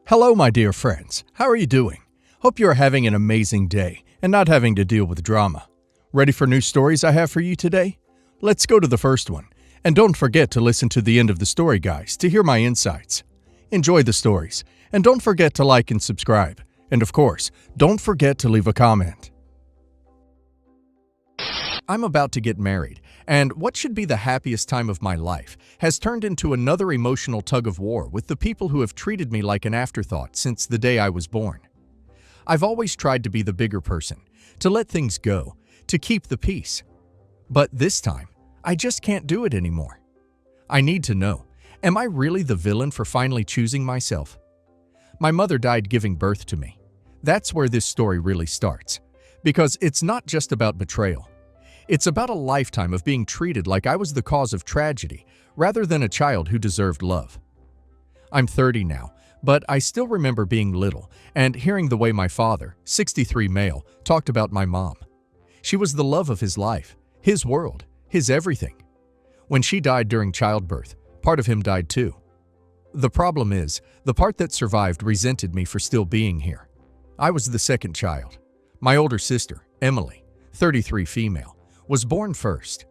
Hello, my dear friends. How are you doing? Hope you are having an amazing day and not having to deal with drama. Ready for new stories I have for you today? Let's go to the first one. And don't forget to listen to the end of the story, guys, to hear my insights. Enjoy the stories, and don't forget to like and subscribe. And of course, don't forget to leave a comment. I'm about to get married, and what should be the happiest time of my life has turned into another emotional tug-of-war with the people who have treated me like an afterthought since the day I was born. I've always tried to be the bigger person, to let things go, to keep the peace. But this time, I just can't do it anymore. I need to know, am I really the villain for finally choosing myself? My mother died giving birth to me. That's where this story really starts, because it's not just about betrayal. It's about a lifetime of being treated like I was the cause of tragedy, rather than a child who deserved love. I'm 30 now, but I still remember being little and hearing the way my father, 63 male, talked about my mom. She was the love of his life, his world, his everything. When she died during childbirth, part of him died too. The problem is, the part that survived resented me for still being here. I was the second child. My older sister, Emily, 33 female, was born first.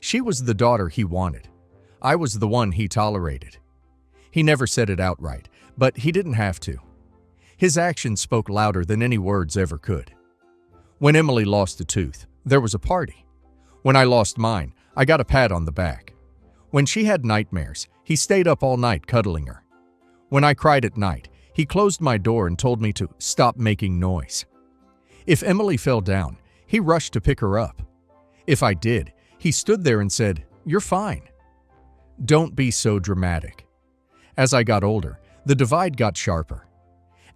She was the daughter he wanted. I was the one he tolerated. He never said it outright, but he didn't have to. His actions spoke louder than any words ever could. When Emily lost a tooth, there was a party. When I lost mine, I got a pat on the back. When she had nightmares, he stayed up all night cuddling her. When I cried at night, he closed my door and told me to stop making noise. If Emily fell down, he rushed to pick her up. If I did, he stood there and said, "You're fine." Don't be so dramatic. As I got older, the divide got sharper.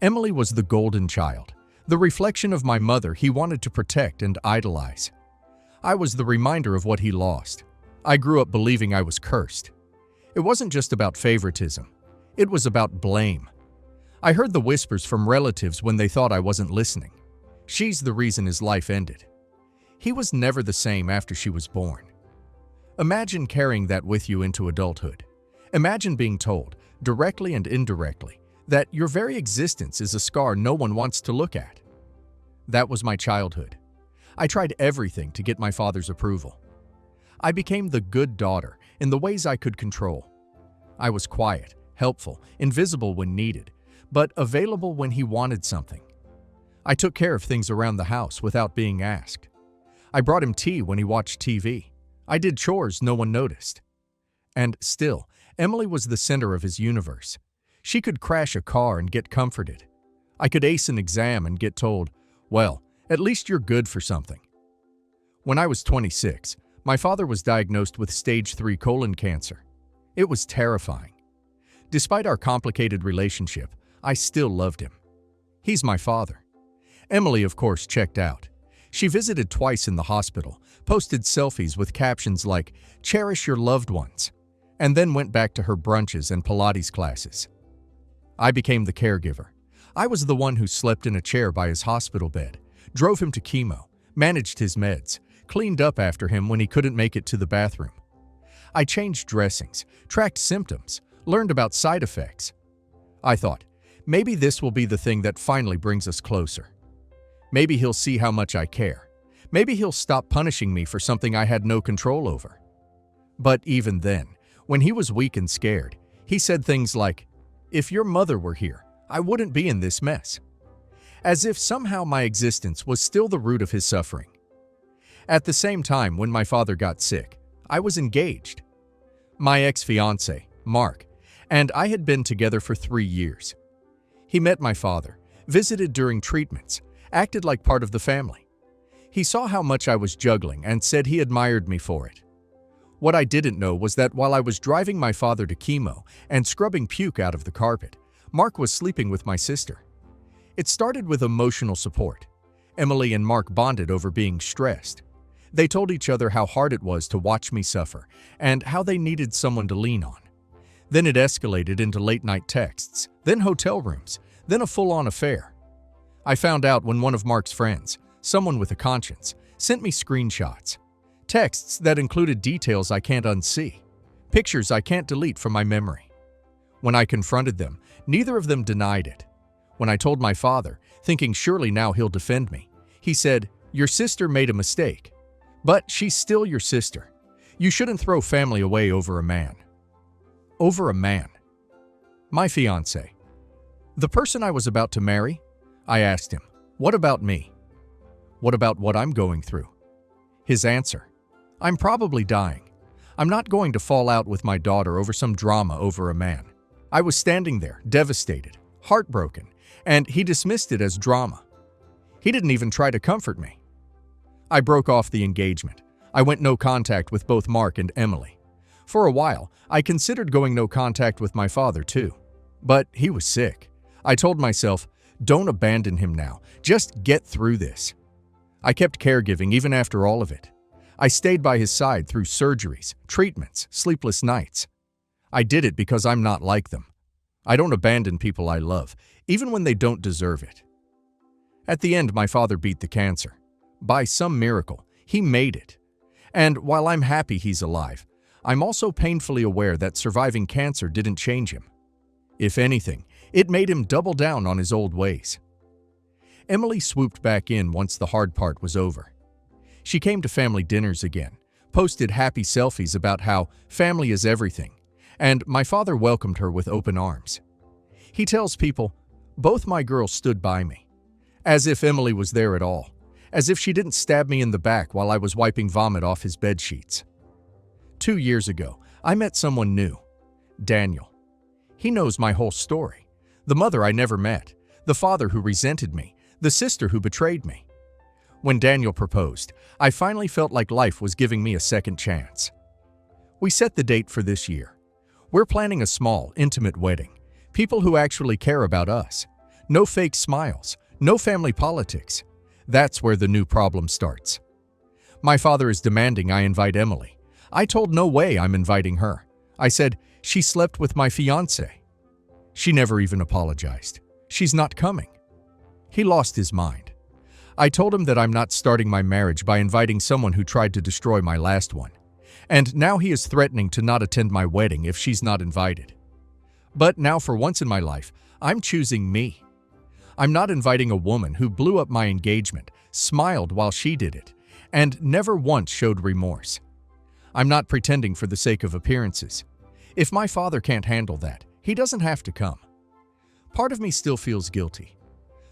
Emily was the golden child, the reflection of my mother he wanted to protect and idolize. I was the reminder of what he lost. I grew up believing I was cursed. It wasn't just about favoritism. It was about blame. I heard the whispers from relatives when they thought I wasn't listening. She's the reason his life ended. He was never the same after she was born. Imagine carrying that with you into adulthood. Imagine being told, directly and indirectly, that your very existence is a scar no one wants to look at. That was my childhood. I tried everything to get my father's approval. I became the good daughter in the ways I could control. I was quiet, helpful, invisible when needed, but available when he wanted something. I took care of things around the house without being asked. I brought him tea when he watched TV. I did chores no one noticed. And still, Emily was the center of his universe. She could crash a car and get comforted. I could ace an exam and get told, "Well, at least you're good for something." When I was 26, my father was diagnosed with stage 3 colon cancer. It was terrifying. Despite our complicated relationship, I still loved him. He's my father. Emily, of course, checked out. She visited twice in the hospital, posted selfies with captions like, "Cherish your loved ones," and then went back to her brunches and Pilates classes. I became the caregiver. I was the one who slept in a chair by his hospital bed, drove him to chemo, managed his meds, cleaned up after him when he couldn't make it to the bathroom. I changed dressings, tracked symptoms, learned about side effects. I thought, maybe this will be the thing that finally brings us closer. Maybe he'll see how much I care. Maybe he'll stop punishing me for something I had no control over. But even then, when he was weak and scared, he said things like, "If your mother were here, I wouldn't be in this mess." As if somehow my existence was still the root of his suffering. At the same time, when my father got sick, I was engaged. My ex-fiancé, Mark, and I had been together for 3 years. He met my father, visited during treatments, acted like part of the family. He saw how much I was juggling and said he admired me for it. What I didn't know was that while I was driving my father to chemo and scrubbing puke out of the carpet, Mark was sleeping with my sister. It started with emotional support. Emily and Mark bonded over being stressed. They told each other how hard it was to watch me suffer and how they needed someone to lean on. Then it escalated into late-night texts, then hotel rooms, then a full-on affair. I found out when one of Mark's friends, someone with a conscience, sent me screenshots. Texts that included details I can't unsee. Pictures I can't delete from my memory. When I confronted them, neither of them denied it. When I told my father, thinking surely now he'll defend me, he said, "Your sister made a mistake. But she's still your sister. You shouldn't throw family away over a man." Over a man. My fiancé. The person I was about to marry? I asked him, "What about me? What about what I'm going through?" His answer, "I'm probably dying. I'm not going to fall out with my daughter over some drama over a man." I was standing there, devastated, heartbroken, and he dismissed it as drama. He didn't even try to comfort me. I broke off the engagement. I went no contact with both Mark and Emily. For a while, I considered going no contact with my father too. But he was sick. I told myself, don't abandon him now, just get through this. I kept caregiving even after all of it. I stayed by his side through surgeries, treatments, sleepless nights. I did it because I'm not like them. I don't abandon people I love, even when they don't deserve it. At the end, my father beat the cancer. By some miracle, he made it. And while I'm happy he's alive, I'm also painfully aware that surviving cancer didn't change him. If anything, it made him double down on his old ways. Emily swooped back in once the hard part was over. She came to family dinners again, posted happy selfies about how family is everything, and my father welcomed her with open arms. He tells people, "Both my girls stood by me," as if Emily was there at all, as if she didn't stab me in the back while I was wiping vomit off his bed sheets. 2 years ago, I met someone new, Daniel. He knows my whole story. The mother I never met, the father who resented me, the sister who betrayed me. When Daniel proposed, I finally felt like life was giving me a second chance. We set the date for this year. We're planning a small, intimate wedding. People who actually care about us. No fake smiles, no family politics. That's where the new problem starts. My father is demanding I invite Emily. I told no way I'm inviting her. I said, she slept with my fiancé. She never even apologized. She's not coming. He lost his mind. I told him that I'm not starting my marriage by inviting someone who tried to destroy my last one. And now he is threatening to not attend my wedding if she's not invited. But now for once in my life, I'm choosing me. I'm not inviting a woman who blew up my engagement, smiled while she did it, and never once showed remorse. I'm not pretending for the sake of appearances. If my father can't handle that, he doesn't have to come. Part of me still feels guilty.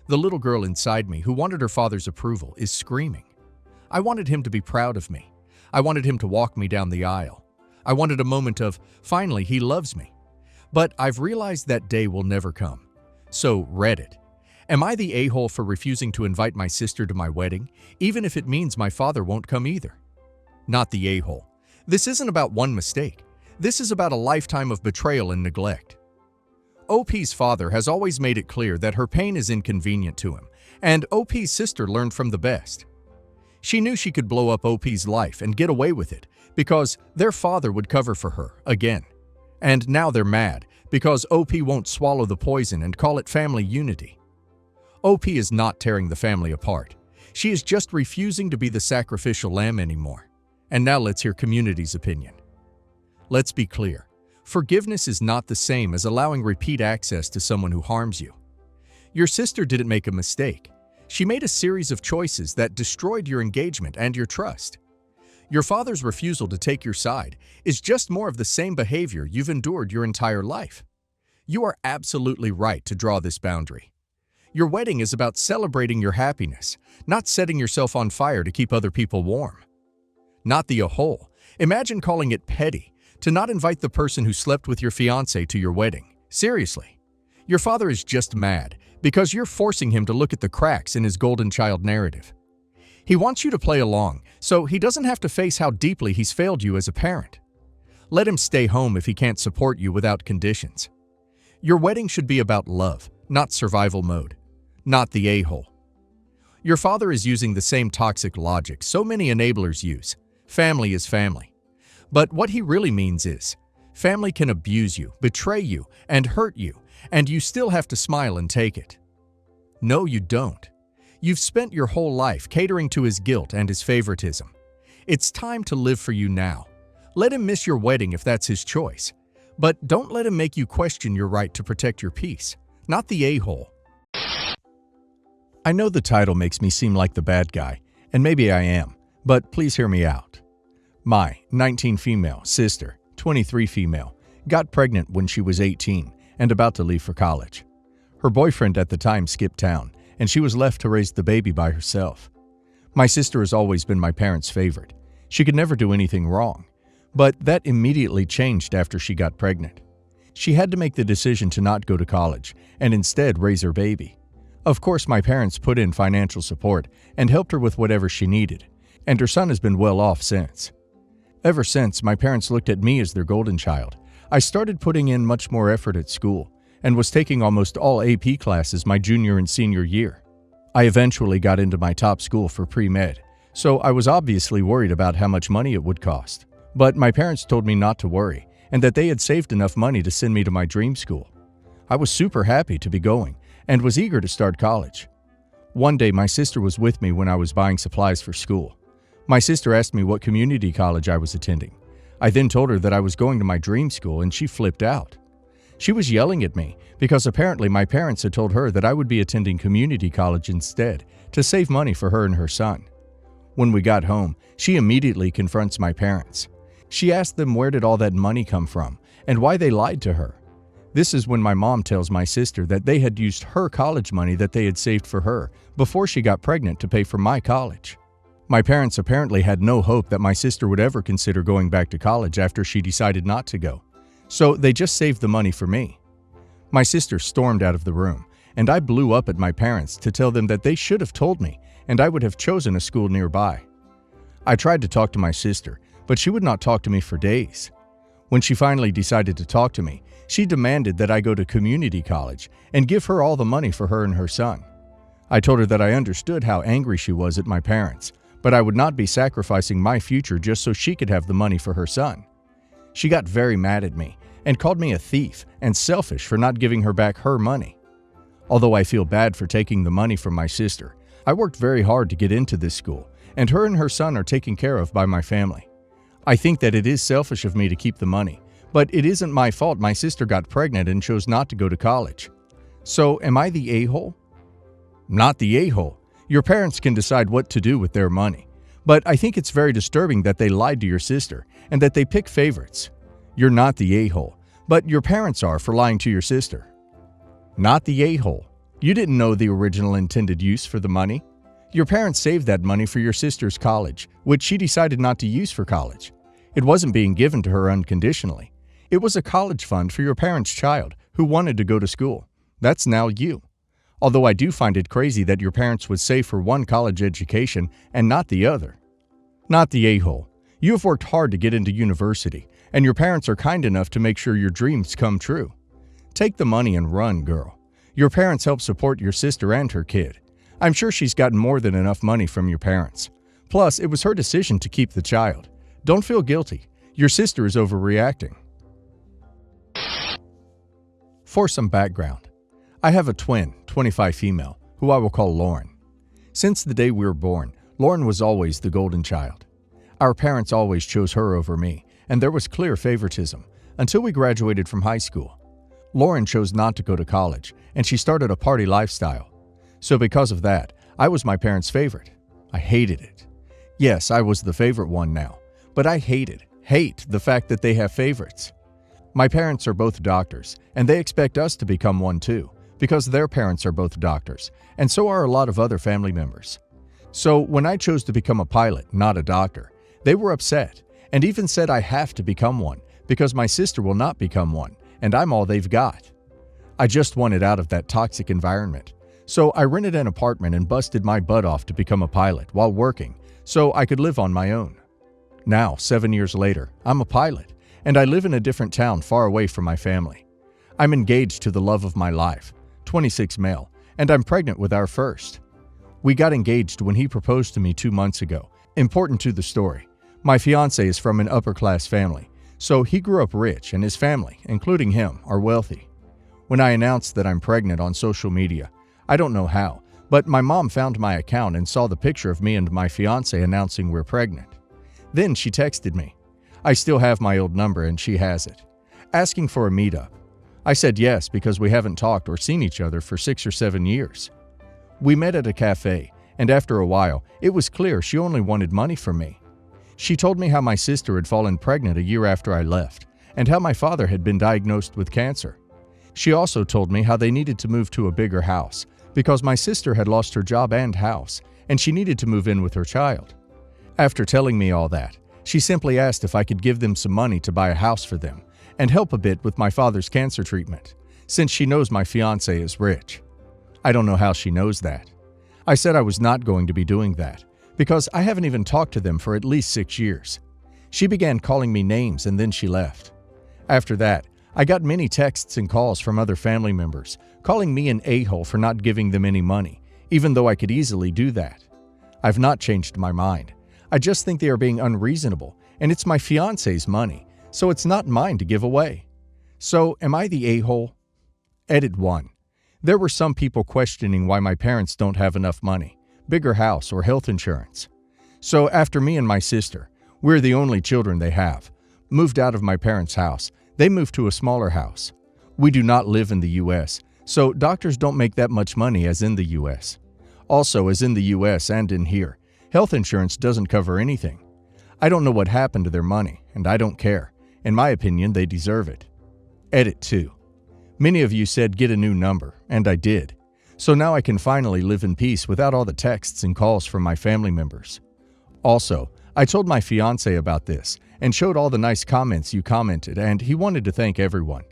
The little girl inside me who wanted her father's approval is screaming. I wanted him to be proud of me. I wanted him to walk me down the aisle. I wanted a moment of, finally, he loves me. But I've realized that day will never come. So, Reddit. Am I the a-hole for refusing to invite my sister to my wedding, even if it means my father won't come either? Not the a-hole. This isn't about one mistake. This is about a lifetime of betrayal and neglect. OP's father has always made it clear that her pain is inconvenient to him, and OP's sister learned from the best. She knew she could blow up OP's life and get away with it because their father would cover for her again. And now they're mad because OP won't swallow the poison and call it family unity. OP is not tearing the family apart. She is just refusing to be the sacrificial lamb anymore. And now let's hear community's opinion. Let's be clear. Forgiveness is not the same as allowing repeat access to someone who harms you. Your sister didn't make a mistake. She made a series of choices that destroyed your engagement and your trust. Your father's refusal to take your side is just more of the same behavior you've endured your entire life. You are absolutely right to draw this boundary. Your wedding is about celebrating your happiness, not setting yourself on fire to keep other people warm. Not the a-hole. Imagine calling it petty to not invite the person who slept with your fiancé to your wedding. Seriously. Your father is just mad because you're forcing him to look at the cracks in his golden child narrative. He wants you to play along so he doesn't have to face how deeply he's failed you as a parent. Let him stay home if he can't support you without conditions. Your wedding should be about love, not survival mode. Not the a-hole. Your father is using the same toxic logic so many enablers use. Family is family. But what he really means is, family can abuse you, betray you, and hurt you, and you still have to smile and take it. No, you don't. You've spent your whole life catering to his guilt and his favoritism. It's time to live for you now. Let him miss your wedding if that's his choice. But don't let him make you question your right to protect your peace, not the a-hole. I know the title makes me seem like the bad guy, and maybe I am, but please hear me out. My 19 female sister, 23 female, got pregnant when she was 18 and about to leave for college. Her boyfriend at the time skipped town, and she was left to raise the baby by herself. My sister has always been my parents' favorite. She could never do anything wrong. But that immediately changed after she got pregnant. She had to make the decision to not go to college and instead raise her baby. Of course, my parents put in financial support and helped her with whatever she needed, and her son has been well off since. Ever since, my parents looked at me as their golden child. I started putting in much more effort at school and was taking almost all AP classes my junior and senior year. I eventually got into my top school for pre-med, so I was obviously worried about how much money it would cost. But my parents told me not to worry and that they had saved enough money to send me to my dream school. I was super happy to be going and was eager to start college. One day, my sister was with me when I was buying supplies for school. My sister asked me what community college I was attending. I then told her that I was going to my dream school, and she flipped out. She was yelling at me because apparently my parents had told her that I would be attending community college instead to save money for her and her son. When we got home, she immediately confronts my parents. She asked them where did all that money come from and why they lied to her. This is when my mom tells my sister that they had used her college money that they had saved for her before she got pregnant to pay for my college. My parents apparently had no hope that my sister would ever consider going back to college after she decided not to go, so they just saved the money for me. My sister stormed out of the room, and I blew up at my parents to tell them that they should have told me and I would have chosen a school nearby. I tried to talk to my sister, but she would not talk to me for days. When she finally decided to talk to me, she demanded that I go to community college and give her all the money for her and her son. I told her that I understood how angry she was at my parents, but I would not be sacrificing my future just so she could have the money for her son. She got very mad at me and called me a thief and selfish for not giving her back her money. Although I feel bad for taking the money from my sister, I worked very hard to get into this school, and her son are taken care of by my family. I think that it is selfish of me to keep the money, but it isn't my fault my sister got pregnant and chose not to go to college. So, am I the a-hole? Not the a-hole. Your parents can decide what to do with their money. But I think it's very disturbing that they lied to your sister and that they pick favorites. You're not the a-hole, but your parents are for lying to your sister. Not the a-hole. You didn't know the original intended use for the money. Your parents saved that money for your sister's college, which she decided not to use for college. It wasn't being given to her unconditionally. It was a college fund for your parents' child who wanted to go to school. That's now you. Although I do find it crazy that your parents would save for one college education and not the other. Not the a-hole. You have worked hard to get into university, and your parents are kind enough to make sure your dreams come true. Take the money and run, girl. Your parents help support your sister and her kid. I'm sure she's gotten more than enough money from your parents. Plus, it was her decision to keep the child. Don't feel guilty. Your sister is overreacting. For some background, I have a twin, 25 female, who I will call Lauren. Since the day we were born, Lauren was always the golden child. Our parents always chose her over me, and there was clear favoritism until we graduated from high school. Lauren chose not to go to college, and she started a party lifestyle. So because of that, I was my parents' favorite. I hated it. Yes, I was the favorite one now, but I hate the fact that they have favorites. My parents are both doctors, and they expect us to become one too, because their parents are both doctors, and so are a lot of other family members. So when I chose to become a pilot, not a doctor, they were upset, and even said I have to become one, because my sister will not become one, and I'm all they've got. I just wanted out of that toxic environment. So I rented an apartment and busted my butt off to become a pilot while working, so I could live on my own. Now, 7 years later, I'm a pilot, and I live in a different town far away from my family. I'm engaged to the love of my life, 26 male, and I'm pregnant with our first. We got engaged when he proposed to me 2 months ago. Important to the story, my fiancé is from an upper-class family, so he grew up rich and his family, including him, are wealthy. When I announced that I'm pregnant on social media, I don't know how, but my mom found my account and saw the picture of me and my fiancé announcing we're pregnant. Then she texted me. I still have my old number and she has it. asking for a meetup. I said yes because we haven't talked or seen each other for 6 or 7 years. We met at a cafe, and after a while, it was clear she only wanted money from me. She told me how my sister had fallen pregnant a year after I left, and how my father had been diagnosed with cancer. She also told me how they needed to move to a bigger house because my sister had lost her job and house, and she needed to move in with her child. After telling me all that, she simply asked if I could give them some money to buy a house for them and help a bit with my father's cancer treatment, since she knows my fiancé is rich. I don't know how she knows that. I said I was not going to be doing that, because I haven't even talked to them for at least 6 years. She began calling me names and then she left. After that, I got many texts and calls from other family members, calling me an a-hole for not giving them any money, even though I could easily do that. I've not changed my mind. I just think they are being unreasonable, and it's my fiancé's money, so it's not mine to give away. So, am I the a-hole? Edit 1. There were some people questioning why my parents don't have enough money, bigger house, or health insurance. So, after me and my sister, we're the only children they have, moved out of my parents' house, they moved to a smaller house. We do not live in the U.S., so doctors don't make that much money as in the U.S. Also, as in the U.S. and in here, health insurance doesn't cover anything. I don't know what happened to their money, and I don't care. In my opinion, they deserve it. Edit 2. Many of you said get a new number, and I did. So now I can finally live in peace without all the texts and calls from my family members. Also, I told my fiancé about this and showed all the nice comments you commented, and he wanted to thank everyone.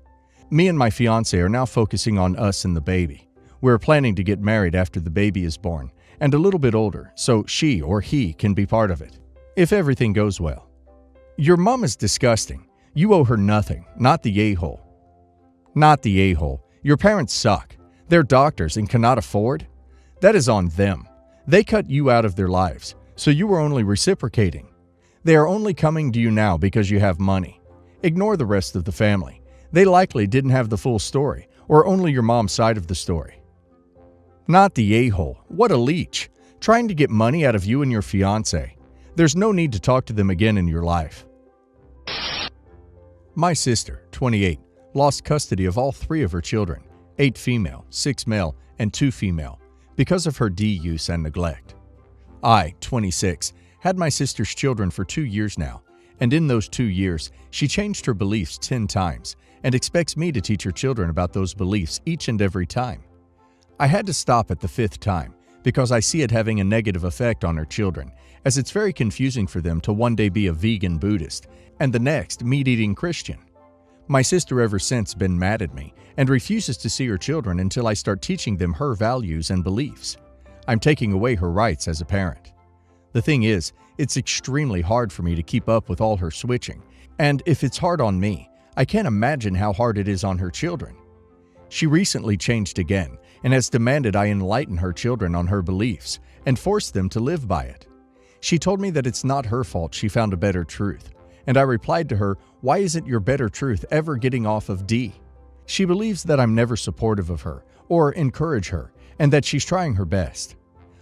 Me and my fiancé are now focusing on us and the baby. We're planning to get married after the baby is born and a little bit older, so she or he can be part of it, if everything goes well. Your mom is disgusting. You owe her nothing, not the a-hole. Not the a-hole. Your parents suck. They're doctors and cannot afford? That is on them. They cut you out of their lives, so you are only reciprocating. They are only coming to you now because you have money. Ignore the rest of the family. They likely didn't have the full story, or only your mom's side of the story. Not the a-hole. What a leech. Trying to get money out of you and your fiancé. There's no need to talk to them again in your life. My sister, 28, lost custody of all 3 of her children, 8 female, 6 male, and 2 female, because of her D use and neglect. I, 26, had my sister's children for 2 years now, and in those 2 years, she changed her beliefs 10 times and expects me to teach her children about those beliefs each and every time. I had to stop at the 5th time because I see it having a negative effect on her children, as it's very confusing for them to one day be a vegan Buddhist and the next meat-eating Christian. My sister ever since been mad at me and refuses to see her children until I start teaching them her values and beliefs. I'm taking away her rights as a parent. The thing is, it's extremely hard for me to keep up with all her switching, and if it's hard on me, I can't imagine how hard it is on her children. She recently changed again and has demanded I enlighten her children on her beliefs and force them to live by it. She told me that it's not her fault she found a better truth, and I replied to her, why isn't your better truth ever getting off of D? She believes that I'm never supportive of her or encourage her, and that she's trying her best.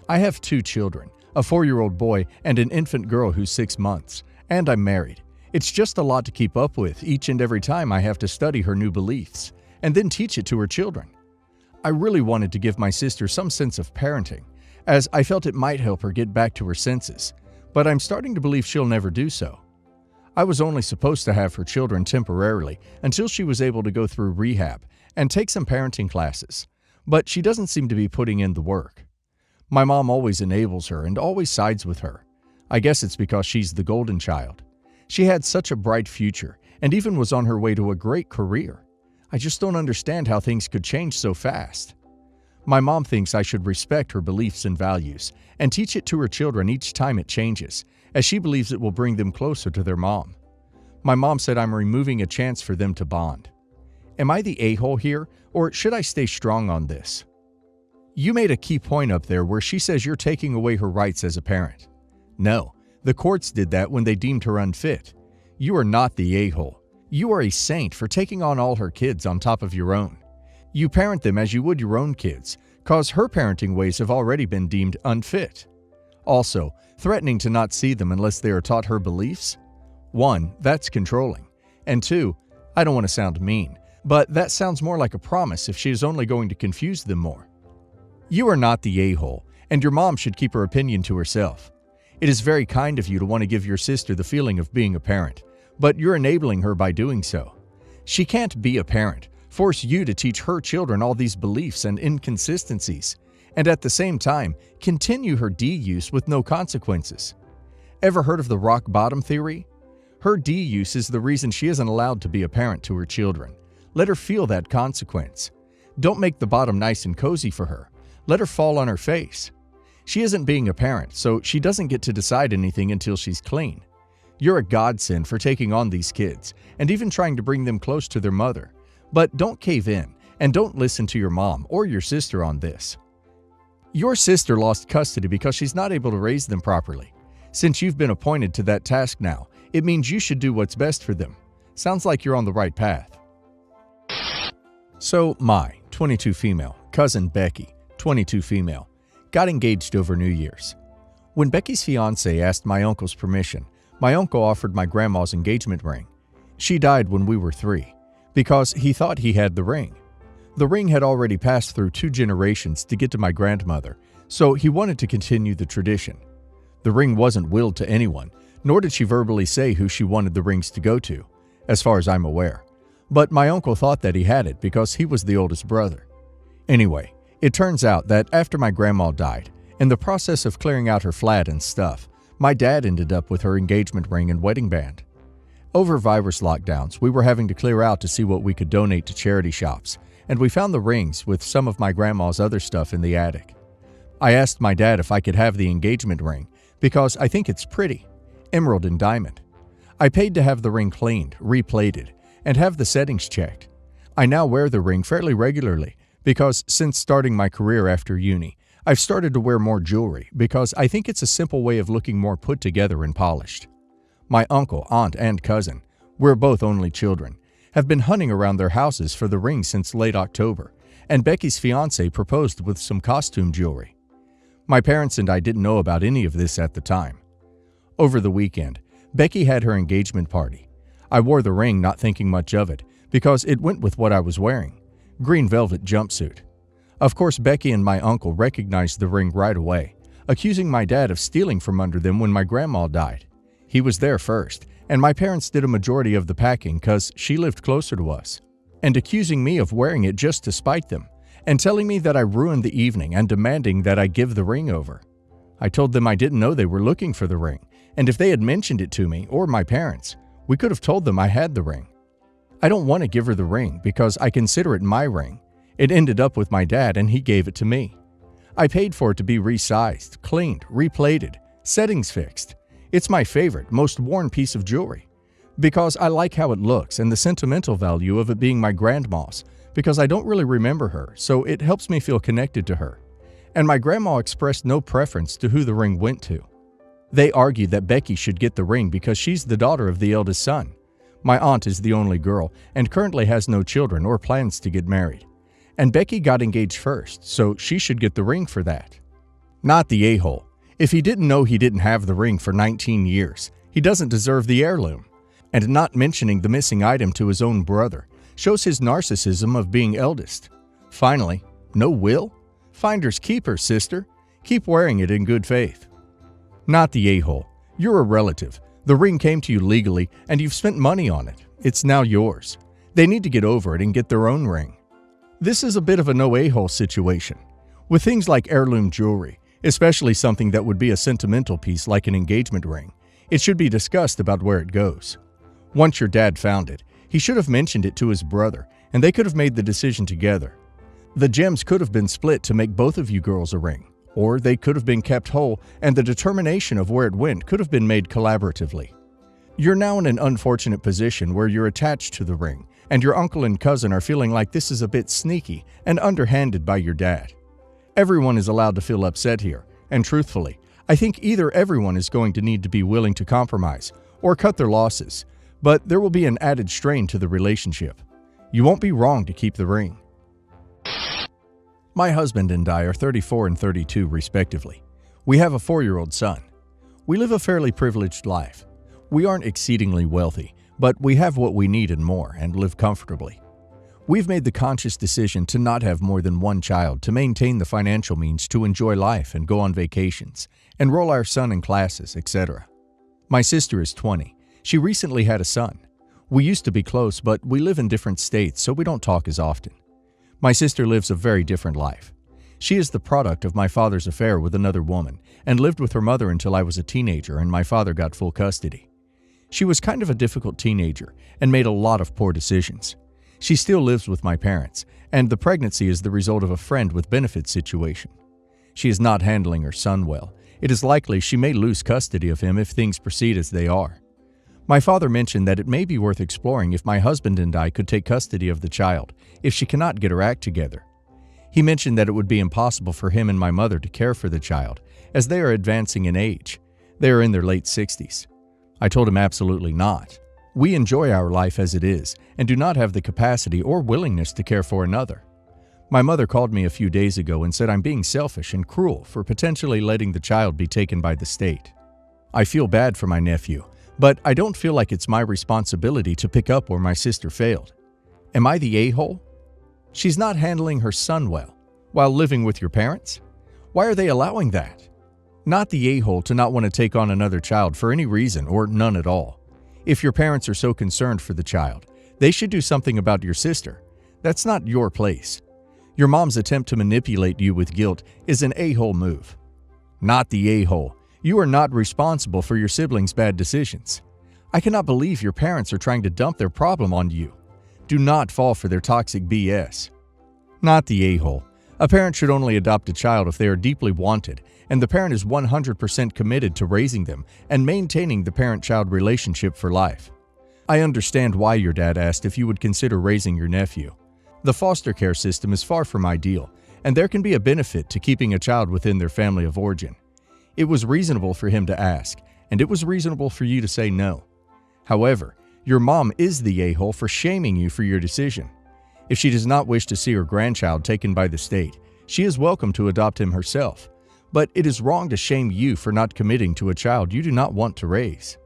I have 2 children, a 4-year-old boy and an infant girl who's 6 months, and I'm married. It's just a lot to keep up with each and every time I have to study her new beliefs and then teach it to her children. I really wanted to give my sister some sense of parenting, as I felt it might help her get back to her senses, but I'm starting to believe she'll never do so. I was only supposed to have her children temporarily until she was able to go through rehab and take some parenting classes, but she doesn't seem to be putting in the work. My mom always enables her and always sides with her. I guess it's because she's the golden child. She had such a bright future and even was on her way to a great career. I just don't understand how things could change so fast. My mom thinks I should respect her beliefs and values and teach it to her children each time it changes, as she believes it will bring them closer to their mom. My mom said I'm removing a chance for them to bond. Am I the a-hole here, or should I stay strong on this? You made a key point up there where she says you're taking away her rights as a parent. No, the courts did that when they deemed her unfit. You are not the a-hole. You are a saint for taking on all her kids on top of your own. You parent them as you would your own kids, cause her parenting ways have already been deemed unfit. Also, threatening to not see them unless they are taught her beliefs? 1, that's controlling. And 2, I don't want to sound mean, but that sounds more like a promise if she is only going to confuse them more. You are not the a-hole, and your mom should keep her opinion to herself. It is very kind of you to want to give your sister the feeling of being a parent, but you're enabling her by doing so. She can't be a parent, force you to teach her children all these beliefs and inconsistencies, and at the same time, continue her D-use with no consequences. Ever heard of the rock bottom theory? Her D-use is the reason she isn't allowed to be a parent to her children. Let her feel that consequence. Don't make the bottom nice and cozy for her. Let her fall on her face. She isn't being a parent, so she doesn't get to decide anything until she's clean. You're a godsend for taking on these kids and even trying to bring them close to their mother. But don't cave in and don't listen to your mom or your sister on this. Your sister lost custody because she's not able to raise them properly. Since you've been appointed to that task now, it means you should do what's best for them. Sounds like you're on the right path. So my 22 female cousin Becky, 22 female, got engaged over New Year's. When Becky's fiancé asked my uncle's permission, my uncle offered my grandma's engagement ring. She died when we were 3 because he thought he had the ring. The ring had already passed through 2 generations to get to my grandmother, so he wanted to continue the tradition. The ring wasn't willed to anyone, nor did she verbally say who she wanted the rings to go to, as far as I'm aware. But my uncle thought that he had it because he was the oldest brother. Anyway, it turns out that after my grandma died, in the process of clearing out her flat and stuff, my dad ended up with her engagement ring and wedding band. Over virus lockdowns, we were having to clear out to see what we could donate to charity shops, and we found the rings with some of my grandma's other stuff in the attic. I asked my dad if I could have the engagement ring because I think it's pretty, emerald and diamond. I paid to have the ring cleaned, replated, and have the settings checked. I now wear the ring fairly regularly because since starting my career after uni, I've started to wear more jewelry because I think it's a simple way of looking more put together and polished. My uncle, aunt, and cousin, we're both only children, have been hunting around their houses for the ring since late October, and Becky's fiancé proposed with some costume jewelry. My parents and I didn't know about any of this at the time. Over the weekend, Becky had her engagement party. I wore the ring not thinking much of it because it went with what I was wearing, green velvet jumpsuit. Of course, Becky and my uncle recognized the ring right away, accusing my dad of stealing from under them when my grandma died. He was there first, and my parents did a majority of the packing because she lived closer to us, and accusing me of wearing it just to spite them, and telling me that I ruined the evening and demanding that I give the ring over. I told them I didn't know they were looking for the ring, and if they had mentioned it to me or my parents, we could have told them I had the ring. I don't want to give her the ring because I consider it my ring. It ended up with my dad and he gave it to me. I paid for it to be resized, cleaned, replated, settings fixed. It's my favorite, most worn piece of jewelry because I like how it looks and the sentimental value of it being my grandma's because I don't really remember her, so it helps me feel connected to her. And my grandma expressed no preference to who the ring went to. They argued that Becky should get the ring because she's the daughter of the eldest son. My aunt is the only girl and currently has no children or plans to get married. And Becky got engaged first, so she should get the ring for that. Not the a-hole. If he didn't know he didn't have the ring for 19 years, he doesn't deserve the heirloom. And not mentioning the missing item to his own brother shows his narcissism of being eldest. Finally, no will? Finders keepers, sister. Keep wearing it in good faith. Not the a-hole. You're a relative. The ring came to you legally and you've spent money on it. It's now yours. They need to get over it and get their own ring. This is a bit of a no a-hole situation. With things like heirloom jewelry, especially something that would be a sentimental piece like an engagement ring, it should be discussed about where it goes. Once your dad found it, he should have mentioned it to his brother and they could have made the decision together. The gems could have been split to make both of you girls a ring, or they could have been kept whole and the determination of where it went could have been made collaboratively. You're now in an unfortunate position where you're attached to the ring and your uncle and cousin are feeling like this is a bit sneaky and underhanded by your dad. Everyone is allowed to feel upset here, and truthfully, I think either everyone is going to need to be willing to compromise or cut their losses, but there will be an added strain to the relationship. You won't be wrong to keep the ring. My husband and I are 34 and 32 respectively. We have a 4-year-old son. We live a fairly privileged life. We aren't exceedingly wealthy, but we have what we need and more and live comfortably. We've made the conscious decision to not have more than one child to maintain the financial means to enjoy life and go on vacations, enroll our son in classes, etc. My sister is 20. She recently had a son. We used to be close, but we live in different states, so we don't talk as often. My sister lives a very different life. She is the product of my father's affair with another woman and lived with her mother until I was a teenager and my father got full custody. She was kind of a difficult teenager and made a lot of poor decisions. She still lives with my parents, and the pregnancy is the result of a friend with benefits situation. She is not handling her son well. It is likely she may lose custody of him if things proceed as they are. My father mentioned that it may be worth exploring if my husband and I could take custody of the child if she cannot get her act together. He mentioned that it would be impossible for him and my mother to care for the child, as they are advancing in age. They are in their late 60s. I told him absolutely not. We enjoy our life as it is and do not have the capacity or willingness to care for another. My mother called me a few days ago and said I'm being selfish and cruel for potentially letting the child be taken by the state. I feel bad for my nephew, but I don't feel like it's my responsibility to pick up where my sister failed. Am I the a-hole? She's not handling her son well while living with your parents? Why are they allowing that? Not the a-hole to not want to take on another child for any reason or none at all. If your parents are so concerned for the child, they should do something about your sister. That's not your place. Your mom's attempt to manipulate you with guilt is an a-hole move. Not the a-hole. You are not responsible for your siblings' bad decisions. I cannot believe your parents are trying to dump their problem on you. Do not fall for their toxic BS. Not the a-hole. A parent should only adopt a child if they are deeply wanted and the parent is 100% committed to raising them and maintaining the parent-child relationship for life. I understand why your dad asked if you would consider raising your nephew. The foster care system is far from ideal, and there can be a benefit to keeping a child within their family of origin. It was reasonable for him to ask, and it was reasonable for you to say no. However, your mom is the a-hole for shaming you for your decision. If she does not wish to see her grandchild taken by the state, she is welcome to adopt him herself. But it is wrong to shame you for not committing to a child you do not want to raise.